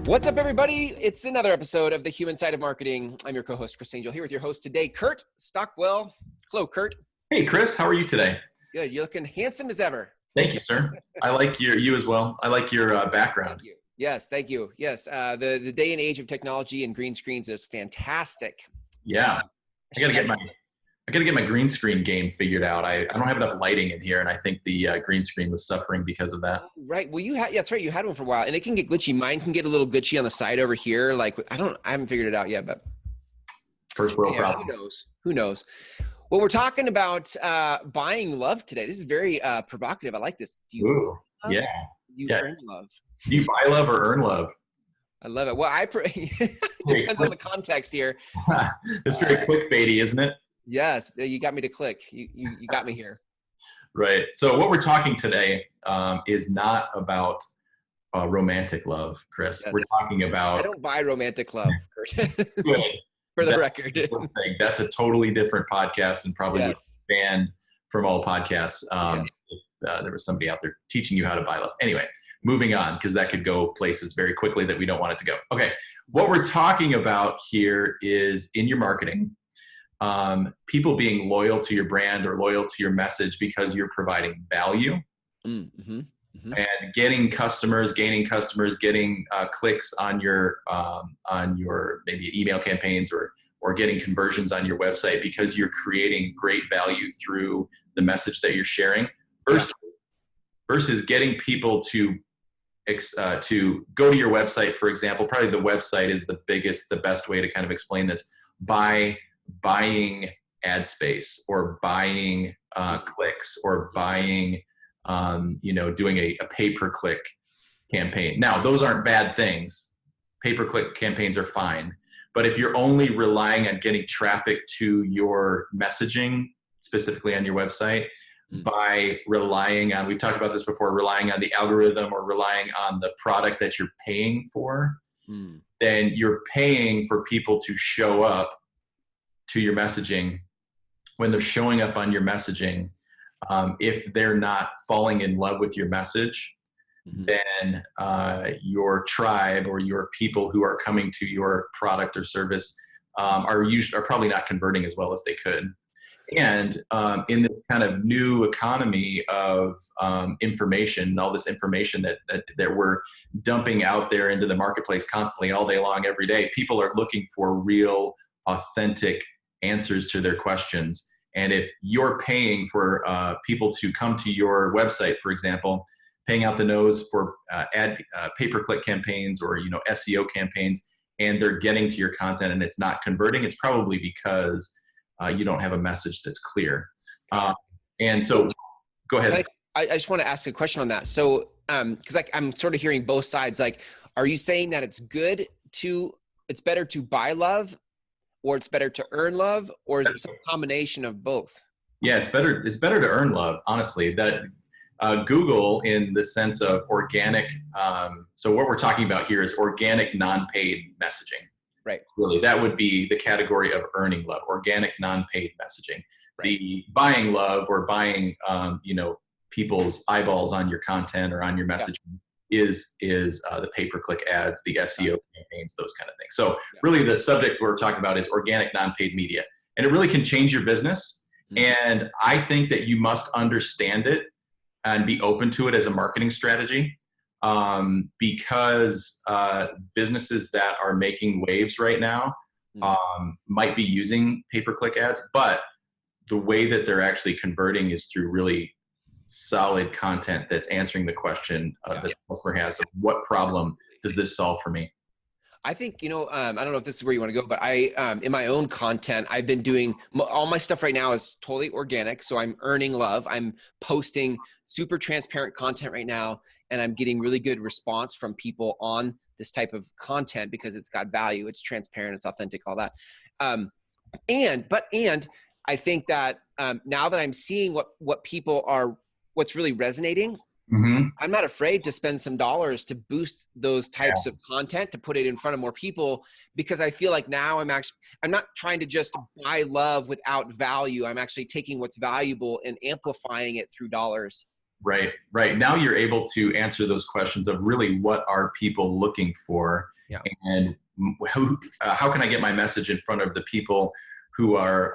What's up, everybody? It's another episode of The Human Side of Marketing. I'm your co-host, Chris Angel, here with your host today, Kurt Stockwell. Hello, Kurt. Hey, Chris. How are you today? Good. You're looking handsome as ever. Thank you, sir. I like you as well. I like your background. Thank you. Yes, thank you. Yes, the day and age of technology and green screens is fantastic. Yeah, I gotta get my green screen game figured out. I don't have enough lighting in here, and I think the green screen was suffering because of that. Right. Well, that's right. You had one for a while, and it can get glitchy. Mine can get a little glitchy on the side over here. Like I haven't figured it out yet, but First world problems. Who knows? Well, we're talking about buying love today. This is very provocative. I like this. Do you love? Yeah. Do you earn love? Do you buy love or earn love? I love it. Well, depends on the context here. It's very clickbaity, isn't it? Yes, you got me to click. You got me here. Right. So what we're talking today is not about romantic love, Chris. Yes. We're talking about. I don't buy romantic love, Kurt. Good. For the record. That's a totally different podcast and probably would be banned from all podcasts if there was somebody out there teaching you how to buy love. Anyway, moving on, because that could go places very quickly that we don't want it to go. Okay, what we're talking about here is in your marketing, people being loyal to your brand or loyal to your message because you're providing value. Mm-hmm. Mm-hmm. And gaining customers, getting clicks on your maybe email campaigns or getting conversions on your website because you're creating great value through the message that you're sharing versus getting people to go to your website, for example. Probably the website is the best way to kind of explain this, by buying ad space or buying clicks or buying doing a pay-per-click campaign. Now, those aren't bad things. Pay-per-click campaigns are fine. But if you're only relying on getting traffic to your messaging, specifically on your website, by relying on, we've talked about this before, relying on the algorithm or relying on the product that you're paying for, then you're paying for people to show up to your messaging. When they're showing up on your messaging, if they're not falling in love with your message, then your tribe or your people who are coming to your product or service are probably not converting as well as they could. And in this kind of new economy of information, all this information that we're dumping out there into the marketplace constantly, all day long, every day, people are looking for real, authentic answers to their questions. And if you're paying for people to come to your website, for example, paying out the nose for pay-per-click campaigns or SEO campaigns, and they're getting to your content and it's not converting, it's probably because you don't have a message that's clear. And so, go ahead. I just want to ask a question on that. So, because I'm sort of hearing both sides. Like, are you saying that it's better to buy love, or it's better to earn love, or is it some combination of both? Yeah, it's better to earn love, honestly. That Google, in the sense of organic, so what we're talking about here is organic non-paid messaging. Right. Really, that would be the category of earning love, organic non-paid messaging. Right. The buying love or buying people's eyeballs on your content or on your messaging is the pay-per-click ads, the SEO campaigns, those kind of things. So really the subject we're talking about is organic non-paid media. And it really can change your business. And I think that you must understand it and be open to it as a marketing strategy, because businesses that are making waves right now might be using pay-per-click ads, but the way that they're actually converting is through really solid content that's answering the question that the customer has of what problem does this solve for me? I think, I don't know if this is where you want to go, but I, in my own content, I've been doing all my stuff right now is totally organic. So I'm earning love. I'm posting super transparent content right now, and I'm getting really good response from people on this type of content because it's got value. It's transparent. It's authentic, all that. And I think that now that I'm seeing what people are, what's really resonating Mm-hmm. I'm not afraid to spend some dollars to boost those Yeah. types of content, to put it in front of more people, because I feel like now I'm not trying to just buy love without value. I'm actually taking what's valuable and amplifying it through dollars. Right, right. Now you're able to answer those questions of really what are people looking for, Yeah. and how can I get my message in front of the people who are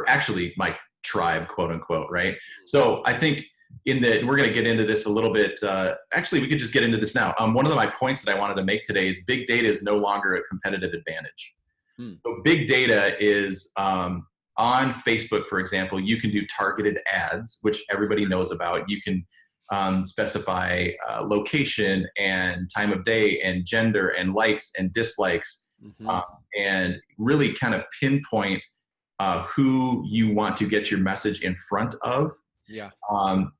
actually my tribe, quote unquote, right? So I think we're going to get into this a little bit. Actually, we could just get into this now. One of my points that I wanted to make today is big data is no longer a competitive advantage. So big data is on Facebook, for example, you can do targeted ads, which everybody knows about. You can specify location and time of day and gender and likes and dislikes, and really kind of pinpoint who you want to get your message in front of. Yeah.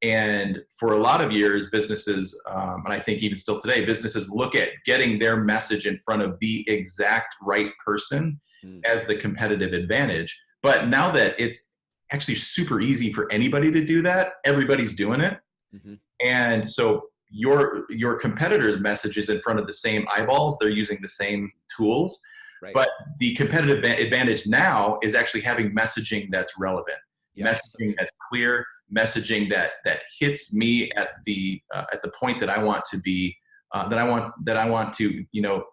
And for a lot of years, businesses, and I think even still today, businesses look at getting their message in front of the exact right person as the competitive advantage. But now that it's actually super easy for anybody to do that, everybody's doing it. And so your competitor's message is in front of the same eyeballs. They're using the same tools. Right. But the competitive advantage now is actually having messaging that's relevant, messaging that's clear, messaging that hits me at the point that I want to be, that I want to,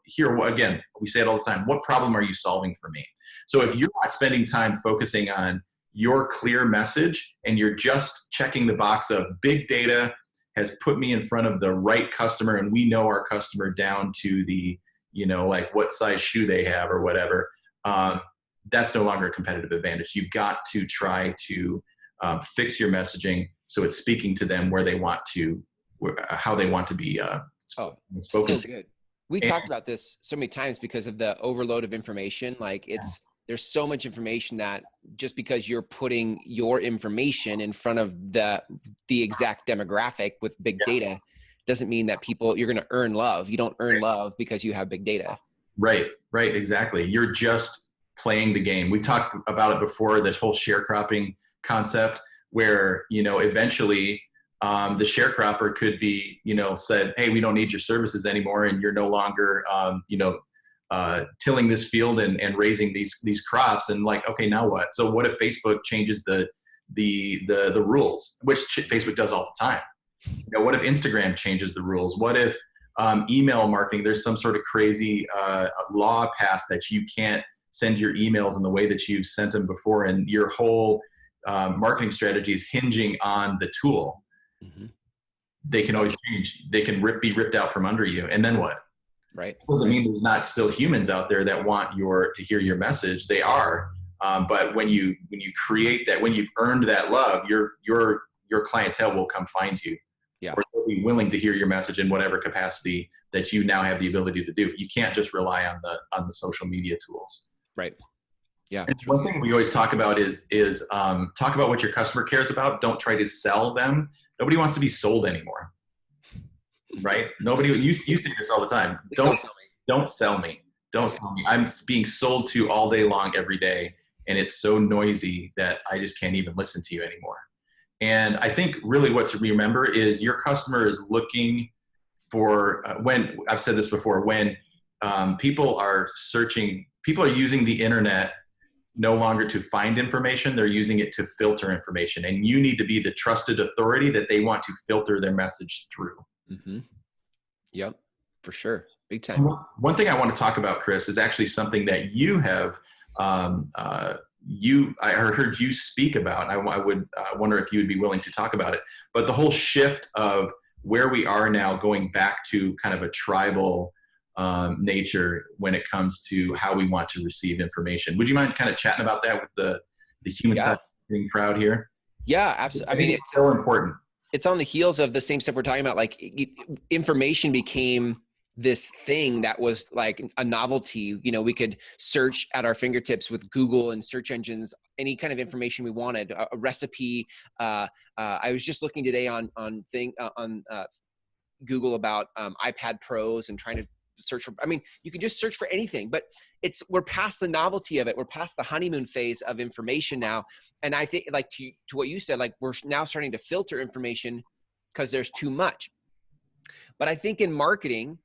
hear. Again, we say it all the time. What problem are you solving for me? So if you're not spending time focusing on your clear message and you're just checking the box of big data has put me in front of the right customer, and we know our customer down to the, like what size shoe they have or whatever, that's no longer a competitive advantage. You've got to try to fix your messaging so it's speaking to them where they want to, how they want to be spoken. So good. We talked about this so many times because of the overload of information. Like there's so much information that just because you're putting your information in front of the exact demographic with big data doesn't mean that you're going to earn love. You don't earn love because you have big data. Right, exactly. You're just playing the game. We talked about it before, this whole sharecropping concept where, eventually the sharecropper could be, said, hey, we don't need your services anymore, and you're no longer, tilling this field and raising these crops, and like, okay, now what? So what if Facebook changes the rules, which Facebook does all the time? What if Instagram changes the rules? What if email marketing, there's some sort of crazy law passed that you can't send your emails in the way that you've sent them before, and your whole marketing strategy is hinging on the tool. They can always change. They can be ripped out from under you, and then what? Right. Doesn't mean there's not still humans out there that want to hear your message. They are, but when you create that, when you've earned that love, your clientele will come find you. Yeah. Or they'll be willing to hear your message in whatever capacity that you now have the ability to do. You can't just rely on the social media tools. Right. Yeah. One thing we always talk about is talk about what your customer cares about. Don't try to sell them. Nobody wants to be sold anymore. Right? Nobody. You see this all the time. Don't sell me. Don't sell me. I'm being sold to all day long, every day, and it's so noisy that I just can't even listen to you anymore. And I think really what to remember is your customer is looking for, when I've said this before, when people are using the internet no longer to find information, they're using it to filter information. And you need to be the trusted authority that they want to filter their message through. Yep, for sure. Big time. One thing I want to talk about, Chris, is actually something that you have, I heard you speak about. I would wonder if you would be willing to talk about it. But the whole shift of where we are now, going back to kind of a tribal nature when it comes to how we want to receive information. Would you mind kind of chatting about that with the human self-marketing crowd here? Yeah, absolutely. I mean, it's so important. It's on the heels of the same stuff we're talking about. Like information became this thing that was like a novelty. We could search at our fingertips with Google and search engines, any kind of information we wanted, a recipe. I was just looking today on Google about iPad Pros and trying to search for, you can just search for anything, but we're past the novelty of it. We're past the honeymoon phase of information now. And I think, like to what you said, like we're now starting to filter information because there's too much. But I think in marketing,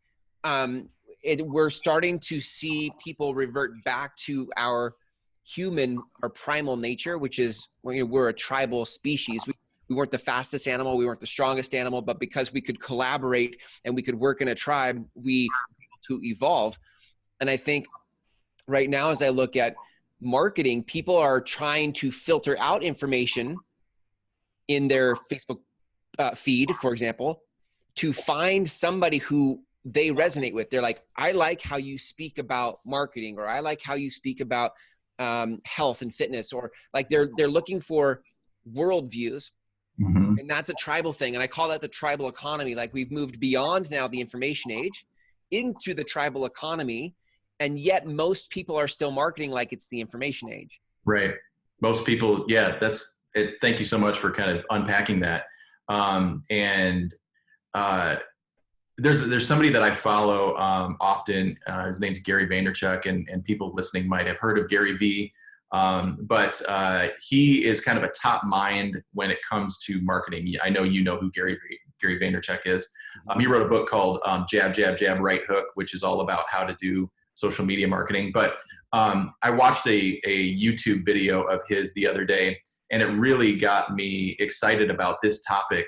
we're starting to see people revert back to our primal nature, which is, we're a tribal species. We weren't the fastest animal, we weren't the strongest animal, but because we could collaborate and we could work in a tribe, we were able to evolve. And I think right now, as I look at marketing, people are trying to filter out information in their Facebook feed, for example, to find somebody who they resonate with. They're like, I like how you speak about marketing, or I like how you speak about health and fitness, or like they're looking for worldviews. Mm-hmm. And that's a tribal thing. And I call that the tribal economy. Like, we've moved beyond now the information age into the tribal economy. And yet most people are still marketing like it's the information age. Right. Most people. Yeah, that's it. Thank you so much for kind of unpacking that. There's somebody that I follow often. His name's Gary Vaynerchuk, and people listening might have heard of Gary V. But he is kind of a top mind when it comes to marketing. I know you know who Gary Vaynerchuk is. He wrote a book called Jab, Jab, Jab, Right Hook, which is all about how to do social media marketing. But I watched a YouTube video of his the other day, and it really got me excited about this topic.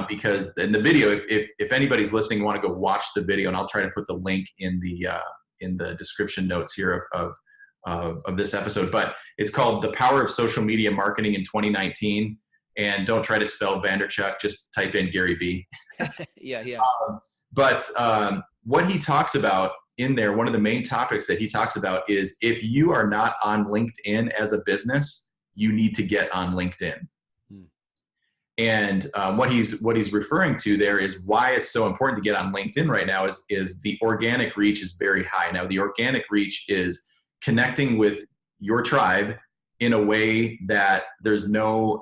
Because in the video, if anybody's listening, you want to go watch the video, and I'll try to put the link in the description notes here of this episode. But it's called "The Power of Social Media Marketing in 2019." And don't try to spell Vanderchuk; just type in Gary V. Yeah. But what he talks about in there, one of the main topics that he talks about is, if you are not on LinkedIn as a business, you need to get on LinkedIn. And what he's referring to there is why it's so important to get on LinkedIn right now is the organic reach is very high. Now, the organic reach is connecting with your tribe in a way that there's no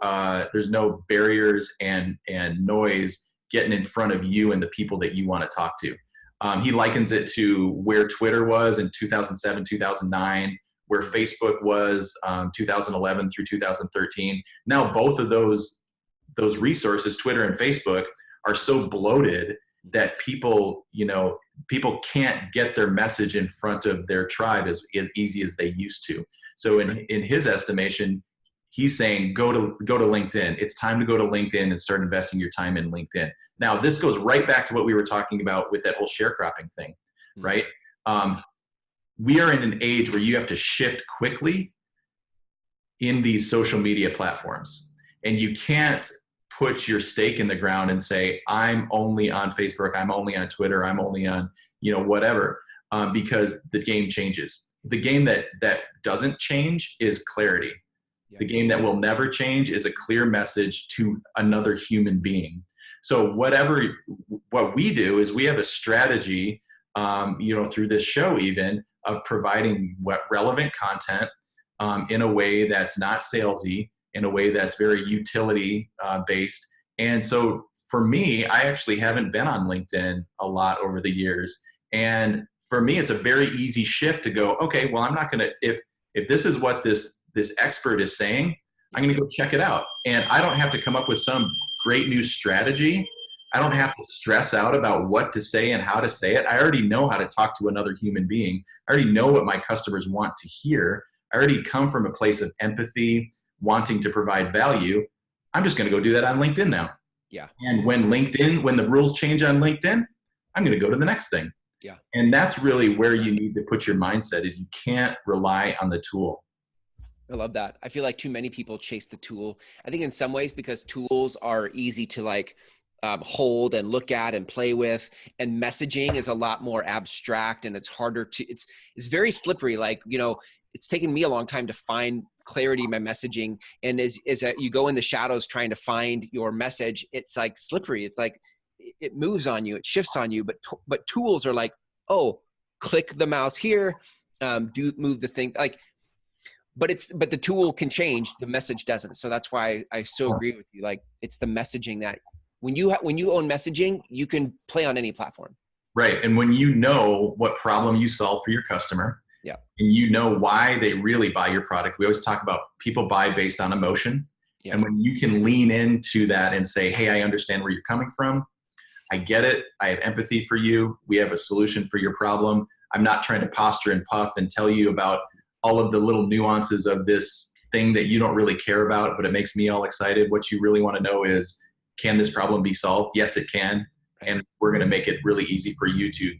barriers and noise getting in front of you and the people that you want to talk to. He likens it to where Twitter was in 2007, 2009, where Facebook was 2011 through 2013. Now, both of those resources, Twitter and Facebook, are so bloated that people can't get their message in front of their tribe as easy as they used to. So in his estimation, he's saying go to LinkedIn. It's time to go to LinkedIn and start investing your time in LinkedIn. Now, this goes right back to what we were talking about with that whole sharecropping thing, right? We are in an age where you have to shift quickly in these social media platforms, and you can't put your stake in the ground and say, I'm only on Facebook, I'm only on Twitter, I'm only on, whatever, because the game changes. The game that doesn't change is clarity. The game that will never change is a clear message to another human being. So what we do is we have a strategy, through this show even, of providing relevant content in a way that's not salesy, in a way that's very utility based. And so for me, I actually haven't been on LinkedIn a lot over the years. And for me, it's a very easy shift to go, okay, well, I'm not going to, if this is what this expert is saying, I'm going to go check it out. And I don't have to come up with some great new strategy. I don't have to stress out about what to say and how to say it. I already know how to talk to another human being. I already know what my customers want to hear. I already come from a place of empathy, wanting to provide value. I'm just going to go do that on LinkedIn now. Yeah. And when the rules change on LinkedIn, I'm going to go to the next thing. Yeah. And that's really where you need to put your mindset, is you can't rely on the tool. I love that. I feel like too many people chase the tool. I think in some ways, because tools are easy to hold and look at and play with, and messaging is a lot more abstract, and it's harder to, it's very slippery. It's taken me a long time to find clarity in my messaging. And as you go in the shadows trying to find your message, it's like slippery. It's like it moves on you, it shifts on you. But tools are like, oh, click the mouse here, move the thing. But the tool can change, the message doesn't. So that's why I so agree with you. It's the messaging that when you own messaging, you can play on any platform. Right. And when you know what problem you solve for your customer, yeah, and you know why they really buy your product. We always talk about people buy based on emotion. Yep. And when you can lean into that and say, hey, I understand where you're coming from. I get it. I have empathy for you. We have a solution for your problem. I'm not trying to posture and puff and tell you about all of the little nuances of this thing that you don't really care about, but it makes me all excited. What you really want to know is, can this problem be solved? Yes, it can. And we're going to make it really easy for you to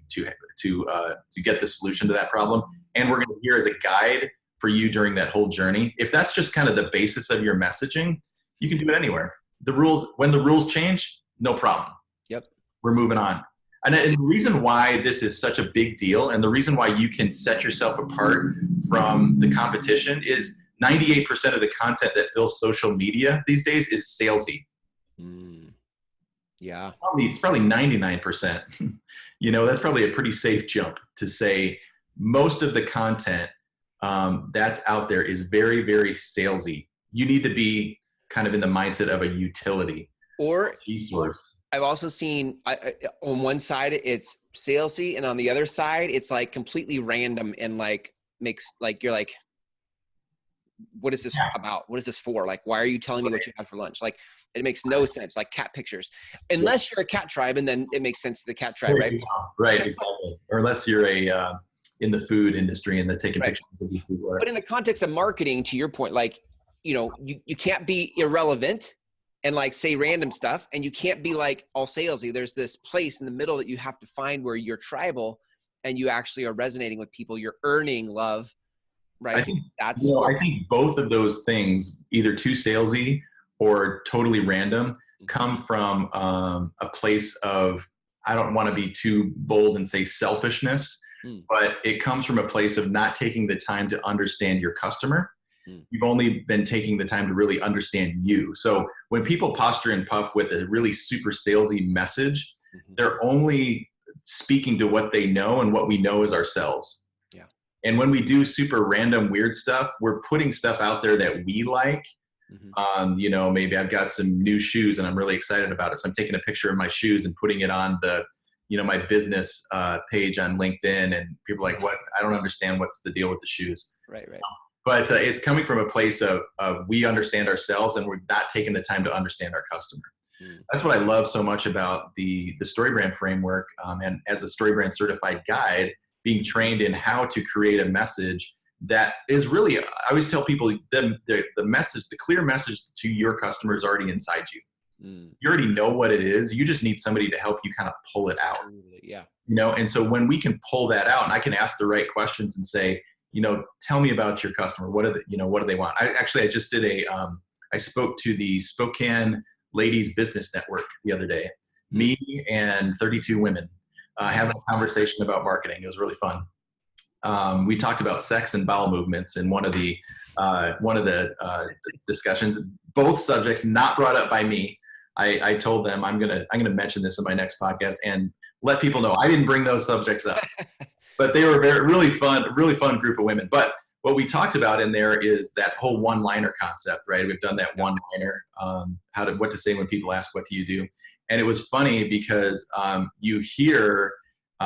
get the solution to that problem. And we're going to be here as a guide for you during that whole journey. If that's just kind of the basis of your messaging, you can do it anywhere. When the rules change, no problem. Yep. We're moving on. And the reason why this is such a big deal, and the reason why you can set yourself apart from the competition, is 98% of the content that fills social media these days is salesy. Yeah. It's probably 99%. That's probably a pretty safe jump to say most of the content that's out there is very, very salesy. You need to be kind of in the mindset of a utility or resource. I've also seen on one side it's salesy, and on the other side it's like completely random and like makes like you're like, what is this about? What is this for? Like, why are you telling me what you had for lunch? Like, it makes no sense. Like cat pictures, unless you're a cat tribe, and then it makes sense to the cat tribe, right? Right, exactly. Or unless you're in the food industry and they're taking pictures of your food. But in the context of marketing, to your point, like, you can't be irrelevant and like say random stuff, and you can't be like all salesy. There's this place in the middle that you have to find where you're tribal and you actually are resonating with people. You're earning love, right? I think both of those things, either too salesy or totally random, come from a place of, I don't want to be too bold and say selfishness, but it comes from a place of not taking the time to understand your customer. You've only been taking the time to really understand you. So when people posture and puff with a really super salesy message, they're only speaking to what they know, and what we know is ourselves. Yeah. And when we do super random weird stuff, we're putting stuff out there that we like. Maybe I've got some new shoes and I'm really excited about it. So I'm taking a picture of my shoes and putting it on my business page on LinkedIn, and people are like, what? I don't understand what's the deal with the shoes. Right. But it's coming from a place of we understand ourselves, and we're not taking the time to understand our customer. That's what I love so much about the StoryBrand framework, and as a StoryBrand certified guide, being trained in how to create a message that is really, I always tell people, the message, the clear message to your customer is already inside you. You already know what it is. You just need somebody to help you kind of pull it out. Yeah. And so when we can pull that out, and I can ask the right questions and say, tell me about your customer. What do they want? I just did I spoke to the Spokane Ladies Business Network the other day, me and 32 women having a conversation about marketing. It was really fun. We talked about sex and bowel movements in one of the discussions. Both subjects not brought up by me. I told them I'm gonna mention this in my next podcast and let people know I didn't bring those subjects up. But they were really fun group of women. But what we talked about in there is that whole one-liner concept, right? We've done that one-liner, what to say when people ask, what do you do? And it was funny because you hear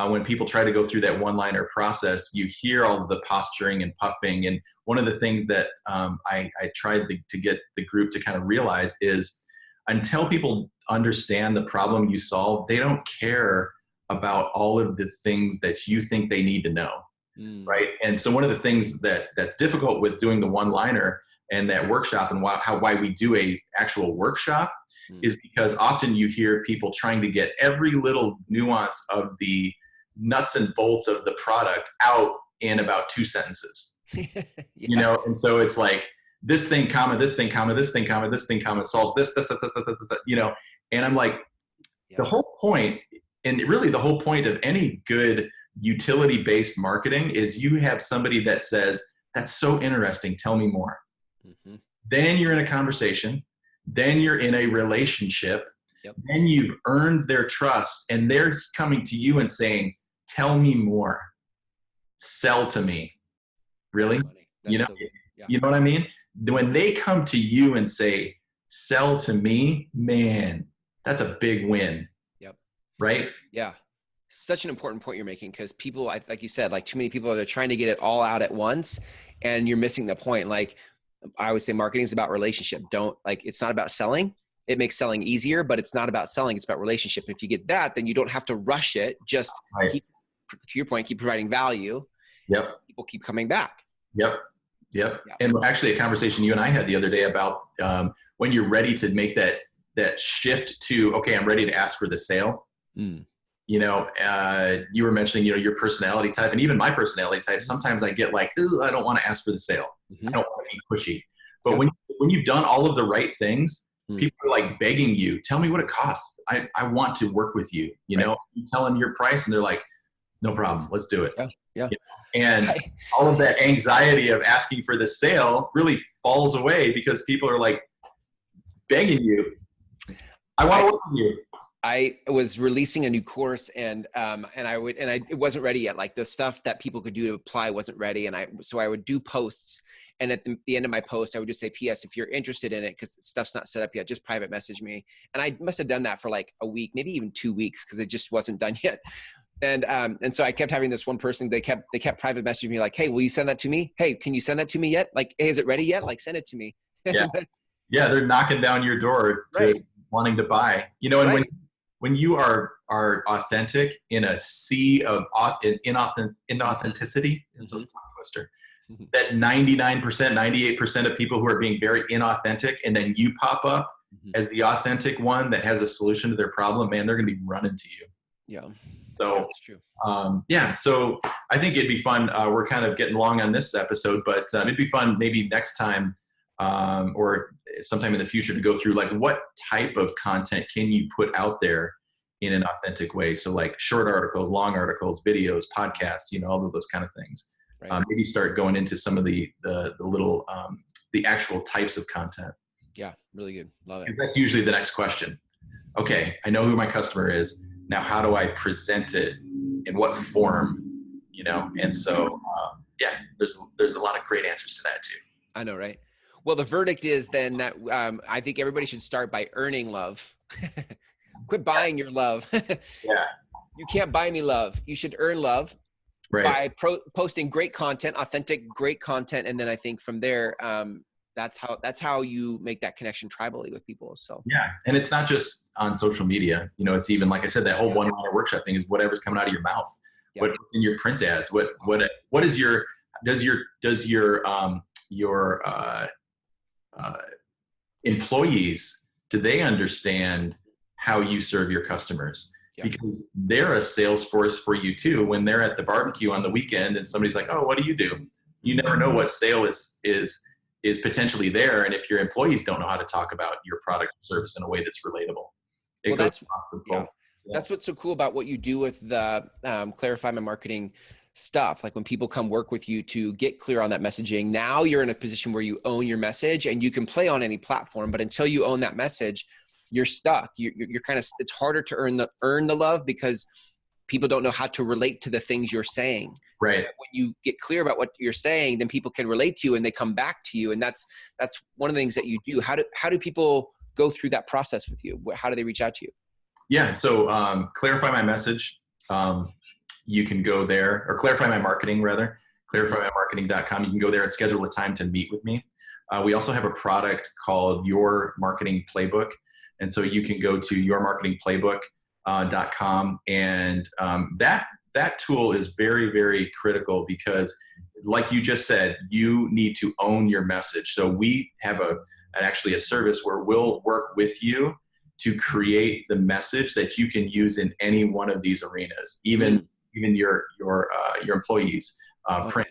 when people try to go through that one-liner process, you hear all of the posturing and puffing. And one of the things that I tried to get the group to kind of realize is, until people understand the problem you solve, they don't care about all of the things that you think they need to know, right? And so one of the things that's difficult with doing the one-liner and that workshop, and why we do a actual workshop, is because often you hear people trying to get every little nuance of the nuts and bolts of the product out in about 2 sentences. And so it's like, this thing, comma, this thing, comma, this thing, comma, this thing, comma, solves this, and I'm like, the whole point, and really the whole point of any good utility-based marketing is you have somebody that says, that's so interesting, tell me more. Then you're in a conversation, then you're in a relationship, then you've earned their trust, and they're coming to you and saying, tell me more, sell to me. Really? You know what I mean? When they come to you and say, sell to me, man, that's a big win. Right? Yeah. Such an important point you're making, because people, like you said, like too many people are trying to get it all out at once, and you're missing the point. Like I always say marketing is about relationship. It's not about selling. It makes selling easier, but it's not about selling. It's about relationship. And if you get that, then you don't have to rush it. Just keep, to your point, keep providing value. Yep. People keep coming back. Yep. Yep. Yeah. And actually a conversation you and I had the other day about when you're ready to make that shift to, okay, I'm ready to ask for the sale. You know, you were mentioning, you know, your personality type, and even my personality type. Sometimes I get like, ooh, I don't want to ask for the sale. I don't want to be pushy. But when you've done all of the right things, people are like begging you, tell me what it costs. I want to work with you. You know, you tell them your price and they're like, no problem, let's do it. Yeah. You know? And all of that anxiety of asking for the sale really falls away because people are like begging you. I want to work with you. I was releasing a new course and it wasn't ready yet. Like the stuff that people could do to apply wasn't ready. So I would do posts, and at the end of my post, I would just say, P.S. if you're interested in it, because stuff's not set up yet, just private message me. And I must have done that for like a week, maybe even 2 weeks, because it just wasn't done yet. And so I kept having this one person, they kept private messaging me like, hey, will you send that to me? Hey, can you send that to me yet? Like, hey, is it ready yet? Like, send it to me. Yeah, they're knocking down your door wanting to buy. You know, and when you are authentic in a sea of inauthenticity, it's a tongue twister, that 99%, 98% of people who are being very inauthentic, and then you pop up as the authentic one that has a solution to their problem, man, they're going to be running to you. Yeah. So, that's true. So I think it'd be fun. We're kind of getting long on this episode, but it'd be fun maybe next time or sometime in the future to go through like what type of content can you put out there in an authentic way. So like short articles, long articles, videos, podcasts, you know, all of those kind of things. Maybe start going into some of the little, the actual types of content. Yeah. Really good. Love it. Because that's usually the next question. Okay. I know who my customer is. Now, how do I present it? In what form? You know? And so, there's a lot of great answers to that too. I know, right? Well, the verdict is then that I think everybody should start by earning love. Quit buying your love. You can't buy me love. You should earn love by posting great content, authentic, great content. And then I think from there, that's how you make that connection tribally with people. So and it's not just on social media. You know, it's even like I said, that whole one-liner workshop thing is whatever's coming out of your mouth. What's in your print ads? What is your employees? Do they understand how you serve your customers? Because they're a sales force for you too. When they're at the barbecue on the weekend and somebody's like, "Oh, what do?" You never know what sale is potentially there. And if your employees don't know how to talk about your product or service in a way that's relatable, that's what's so cool about what you do with the Clarify My Marketing stuff. Like when people come work with you to get clear on that messaging, now you're in a position where you own your message and you can play on any platform, but until you own that message, you're stuck. You're kind of, it's harder to earn the love because people don't know how to relate to the things you're saying. Right. When you get clear about what you're saying, then people can relate to you and they come back to you. And that's one of the things that you do. How do people go through that process with you? How do they reach out to you? Yeah. So Clarify My Message. You can go there, or Clarify My Marketing rather, clarifymymarketing.com. You can go there and schedule a time to meet with me. We also have a product called Your Marketing Playbook. And so you can go to yourmarketingplaybook.com. And that tool is very, very critical because like you just said, you need to own your message. So we have actually a service where we'll work with you to create the message that you can use in any one of these arenas, even your employees, print,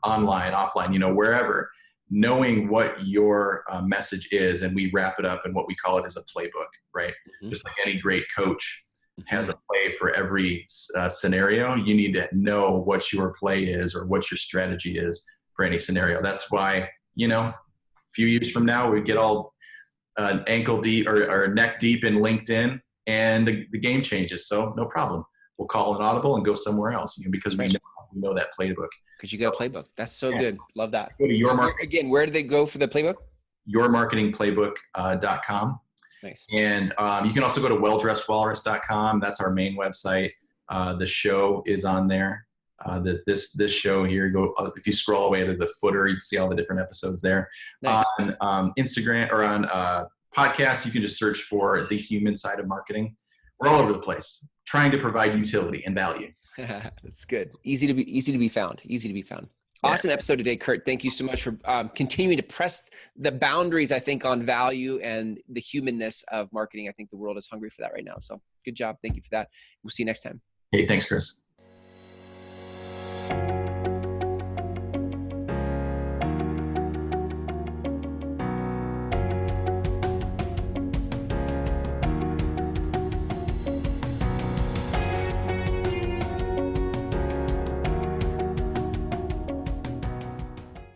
online, offline, you know, wherever. Knowing what your message is, and we wrap it up in what we call it as a playbook, right? Just like any great coach has a play for every scenario, you need to know what your play is or what your strategy is for any scenario. That's why, you know, a few years from now, we get all ankle deep or neck deep in LinkedIn and the game changes. So no problem. We'll call an audible and go somewhere else, you know, because we know that playbook. Because you got a playbook. That's so good. Love that. Go to again, where do they go for the playbook? yourmarketingplaybook.com. Nice. And you can also go to welldressedwalrus.com. That's our main website. The show is on there. this show here. Go if you scroll away to the footer, you see all the different episodes there. Nice. On Instagram or on podcast, you can just search for The Human Side of Marketing. We're all over the place, trying to provide utility and value. That's good. Easy to be found. Easy to be found. Awesome episode today, Kurt. Thank you so much for continuing to press the boundaries, I think, on value and the humanness of marketing. I think the world is hungry for that right now. So good job. Thank you for that. We'll see you next time. Hey, thanks, Chris.